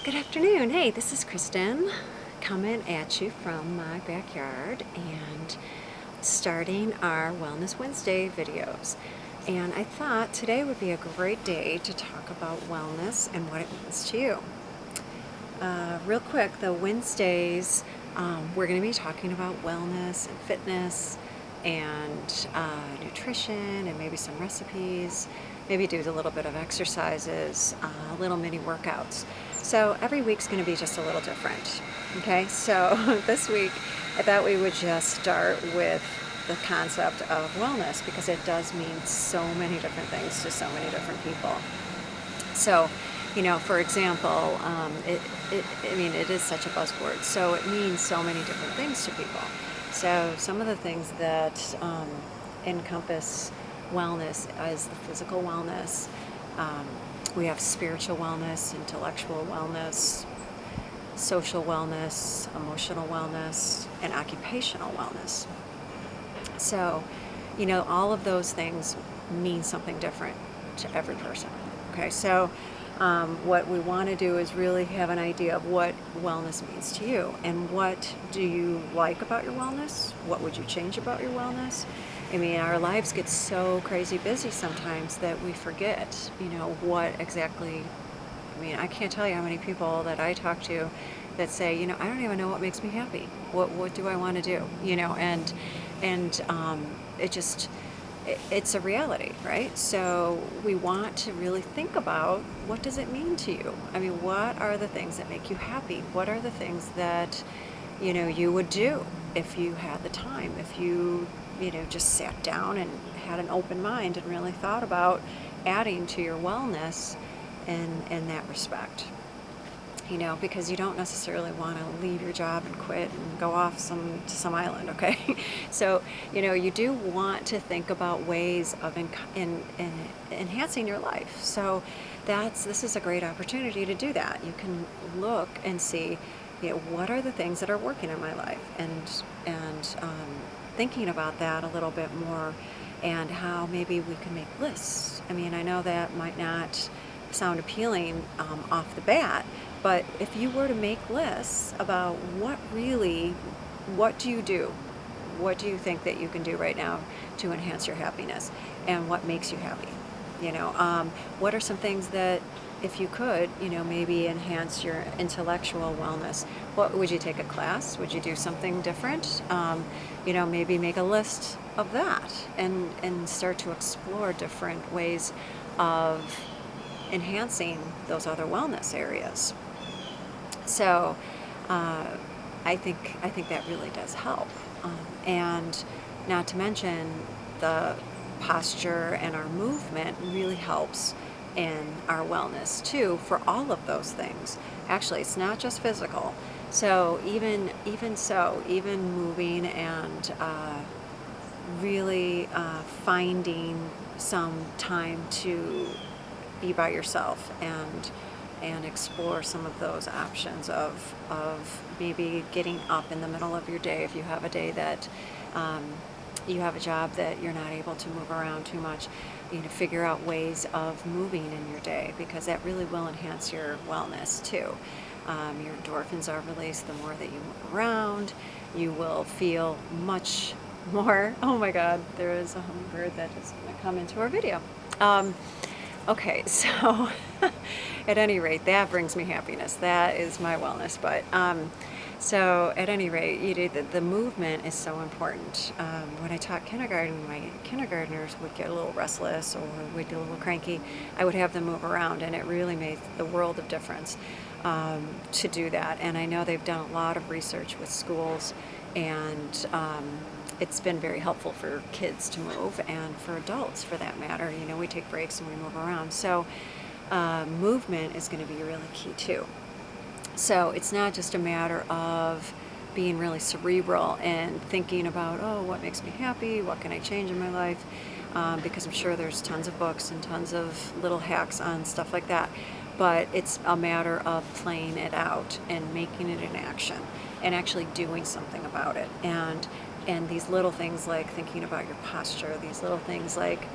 Good afternoon. Hey, this is Kristen coming at you from my backyard and starting our Wellness Wednesday videos. And I thought today would be a great day to talk about wellness and what it means to you. Real quick, the Wednesdays, we're going to be talking about wellness and fitness and nutrition and maybe some recipes, maybe do a little bit of exercises, little mini workouts. So every week's going to be just a little different. Okay, so this week I thought we would just start with the concept of wellness because it does mean so many different things to so many different people. So, for example, it is such a buzzword, so it means so many different things to people. So some of the things that encompass wellness is the physical wellness. We have spiritual wellness, intellectual wellness, social wellness, emotional wellness, and occupational wellness. So, all of those things mean something different to every person. Okay, so what we want to do is really have an idea of what wellness means to you and what do you like about your wellness? What would you change about your wellness? I mean, our lives get so crazy busy sometimes that we forget, what exactly. I mean, I can't tell you how many people that I talk to that say, I don't even know what makes me happy. What do I want to do? It's a reality, right? So we want to really think about what does it mean to you? I mean, what are the things that make you happy? What are the things that, you would do if you had the time, if you, just sat down and had an open mind and really thought about adding to your wellness in that respect. Because you don't necessarily want to leave your job and quit and go off to some island, okay? So, you do want to think about ways of enhancing your life. So this is a great opportunity to do that. You can look and see, what are the things that are working in my life, and thinking about that a little bit more, and how maybe we can make lists. I mean, I know that might not sound appealing off the bat, but if you were to make lists about what do you do? What do you think that you can do right now to enhance your happiness? And what makes you happy? What are some things that, if you could, maybe enhance your intellectual wellness? What would you take a class? Would you do something different? Maybe make a list of that and start to explore different ways of enhancing those other wellness areas. So I think that really does help, and not to mention the posture and our movement really helps in our wellness too for all of those things. Actually, it's not just physical. So even moving and really finding some time to be by yourself and explore some of those options of maybe getting up in the middle of your day if you have a day that you have a job that you're not able to move around too much. Figure out ways of moving in your day, because that really will enhance your wellness too. Your endorphins are released the more that you move around. You will feel much more. Oh my God, there is a hummingbird that is going to come into our video. Okay, so at any rate, that brings me happiness. That is my wellness. But so at any rate, the movement is so important. When I taught kindergarten, my kindergartners would get a little restless or would get a little cranky. I would have them move around, and it really made the world of difference to do that. And I know they've done a lot of research with schools, and it's been very helpful for kids to move, and for adults for that matter. We take breaks and we move around. So movement is going to be really key too. So it's not just a matter of being really cerebral and thinking about, what makes me happy? What can I change in my life? Because I'm sure there's tons of books and tons of little hacks on stuff like that. But it's a matter of playing it out and making it an action and actually doing something about it. And these little things like thinking about your posture, these little things like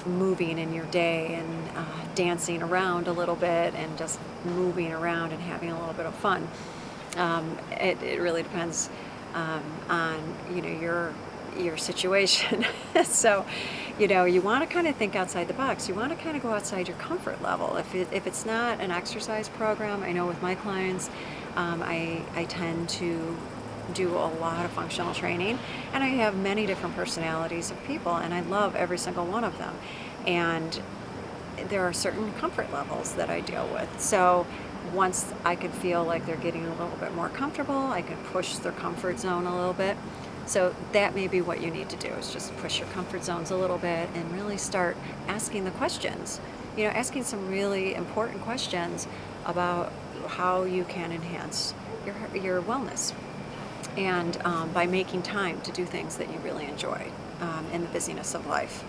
moving in your day and dancing around a little bit and just moving around and having a little bit of fun. It really depends on your situation. So, you want to kind of think outside the box. You want to kind of go outside your comfort level. If it's not an exercise program, I know with my clients, I tend to do a lot of functional training, and I have many different personalities of people, and I love every single one of them. And there are certain comfort levels that I deal with. So once I could feel like they're getting a little bit more comfortable, I could push their comfort zone a little bit. So that may be what you need to do, is just push your comfort zones a little bit and really start asking the questions. Asking some really important questions about how you can enhance your wellness. And by making time to do things that you really enjoy in the busyness of life.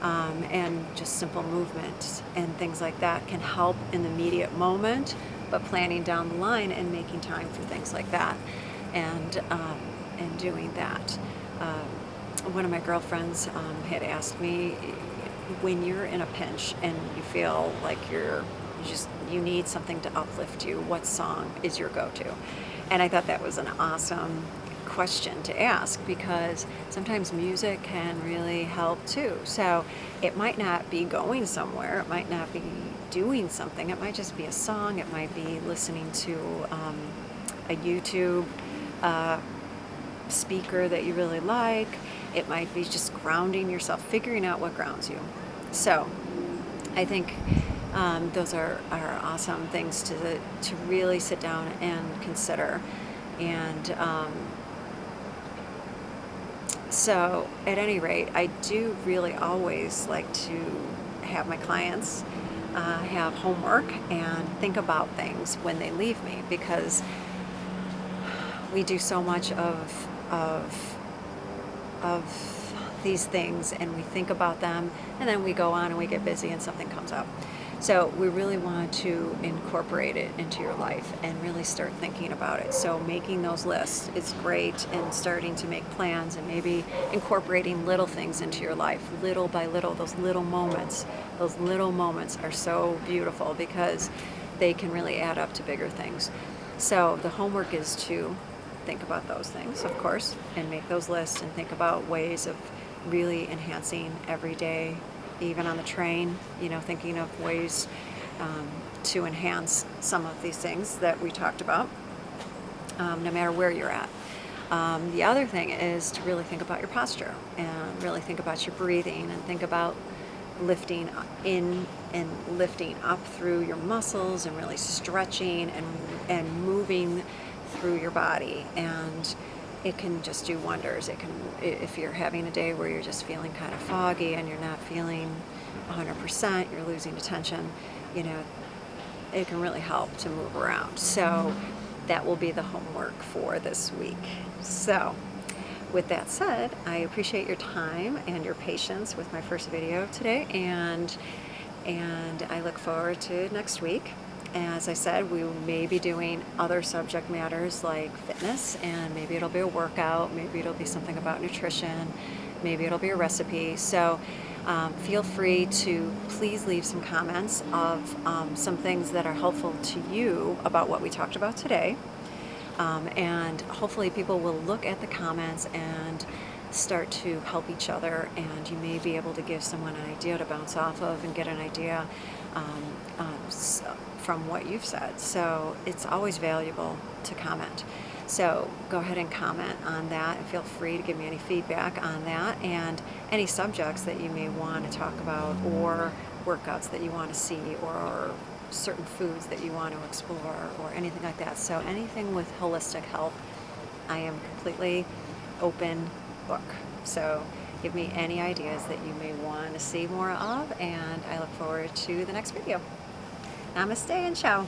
And just simple movement and things like that can help in the immediate moment, but planning down the line and making time for things like that, and doing that. One of my girlfriends had asked me, when you're in a pinch and you feel like you need something to uplift you, what song is your go-to? And I thought that was an awesome question to ask, because sometimes music can really help too. So it might not be going somewhere, it might not be doing something, it might just be a song, it might be listening to a YouTube speaker that you really like, it might be just grounding yourself, figuring out what grounds you. So I think those are awesome things to really sit down and consider. And so at any rate, I do really always like to have my clients have homework and think about things when they leave me, because we do so much of these things, and we think about them, and then we go on and we get busy and something comes up. So we really want to incorporate it into your life and really start thinking about it. So making those lists is great, and starting to make plans and maybe incorporating little things into your life, little by little. Those little moments are so beautiful, because they can really add up to bigger things. So the homework is to think about those things, of course, and make those lists and think about ways of really enhancing every day, even on the train, thinking of ways to enhance some of these things that we talked about, no matter where you're at. The other thing is to really think about your posture, and really think about your breathing, and think about lifting in and lifting up through your muscles, and really stretching and moving through your body. And it can just do wonders. It can, if you're having a day where you're just feeling kind of foggy and you're not feeling 100%, you're losing attention, it can really help to move around. So that will be the homework for this week. So with that said, I appreciate your time and your patience with my first video today, and I look forward to next week. As I said, we may be doing other subject matters like fitness, and maybe it'll be a workout, maybe it'll be something about nutrition, maybe it'll be a recipe. So feel free to please leave some comments of some things that are helpful to you about what we talked about today. And hopefully people will look at the comments and start to help each other, and you may be able to give someone an idea to bounce off of and get an idea from what you've said. So it's always valuable to comment. So go ahead and comment on that, and feel free to give me any feedback on that, and any subjects that you may want to talk about, or workouts that you want to see, or certain foods that you want to explore, or anything like that. So anything with holistic health, I am completely open book. So give me any ideas that you may want to see more of, and I look forward to the next video. Namaste and ciao.